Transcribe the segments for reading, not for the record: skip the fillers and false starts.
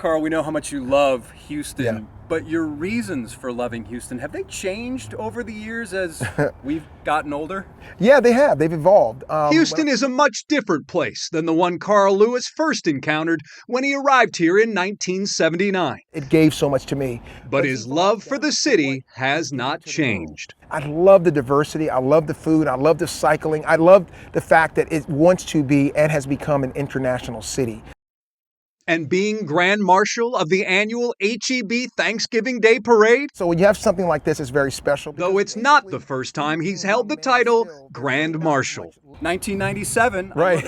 Carl, we know how much you love Houston, Yeah. but your reasons for loving Houston, have they changed over the years as we've gotten older? Yeah, they have. They've evolved. Houston is a much different place than the one Carl Lewis first encountered when he arrived here in 1979. It gave so much to me. But his love for the city has not changed. I love the diversity. I love the food. I love the cycling. I love the fact that it wants to be and has become an international city. And being Grand Marshal of the annual HEB Thanksgiving Day Parade? So when you have something like this, it's very special. Though it's not the first time he's held the title Grand Marshal. 1997, Right.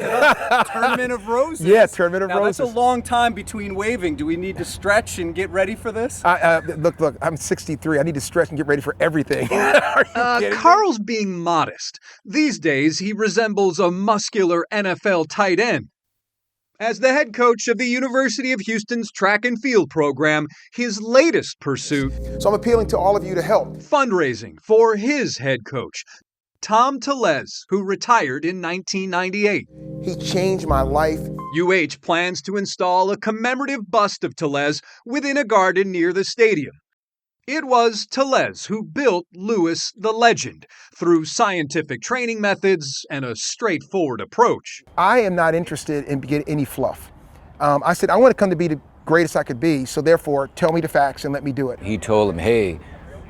Tournament of Roses. Yeah, Tournament of now, Roses. That's a long time between waving. Do we need to stretch and get ready for this? Look, I'm 63. I need to stretch and get ready for everything. Are you kidding me? Carl's being modest. These days, he resembles a muscular NFL tight end. As the head coach of the University of Houston's track and field program, his latest pursuit, So I'm appealing to all of you to help. fundraising for his head coach, Tom Tellez, who retired in 1998. He changed my life. UH plans to install a commemorative bust of Tellez within a garden near the stadium. It was Tellez who built Lewis the legend through scientific training methods and a straightforward approach. I am not interested in getting any fluff. I said, I want to come to be the greatest I could be, so therefore, tell me the facts and let me do it. He told him, hey,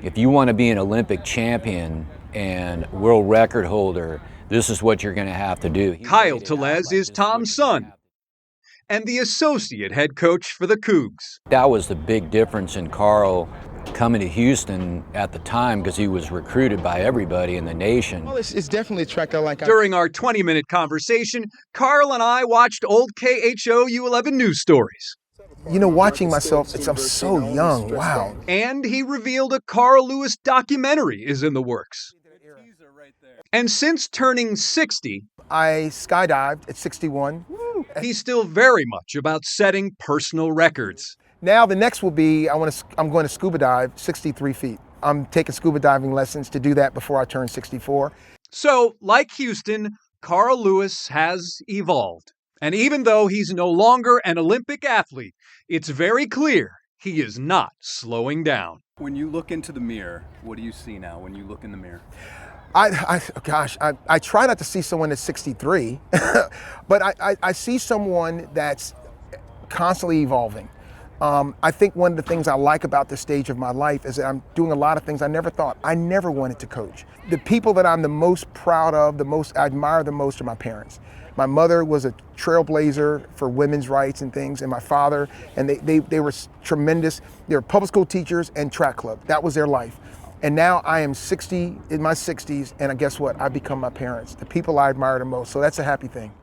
if you want to be an Olympic champion and world record holder, this is what you're going to have to do. Kyle Tellez is Tom's son and the associate head coach for the Cougs. That was the big difference in Carl coming to Houston at the time, because he was recruited by everybody in the nation. Well, it's definitely a track I like. During our 20-minute conversation, Carl and I watched old KHO U11 news stories. You know, watching myself, I'm so young. Wow. And he revealed a Carl Lewis documentary is in the works. And since turning 60, I skydived at 61. he's still very much about setting personal records. Now the next will be, I'm going to scuba dive 63 feet. I'm taking scuba diving lessons to do that before I turn 64. So, like Houston, Carl Lewis has evolved. And even though he's no longer an Olympic athlete, it's very clear he is not slowing down. When you look into the mirror, what do you see now when you look in the mirror? I try not to see someone that's 63, but I see someone that's constantly evolving. I think one of the things I like about this stage of my life is that I'm doing a lot of things I never thought. I never wanted to coach. The people that I'm the most proud of, I admire the most are my parents. My mother was a trailblazer for women's rights and things, and my father, and they were tremendous. They were public school teachers and track club. That was their life. And now I am 60, in my 60s, and guess what? I've become my parents, the people I admire the most. So that's a happy thing.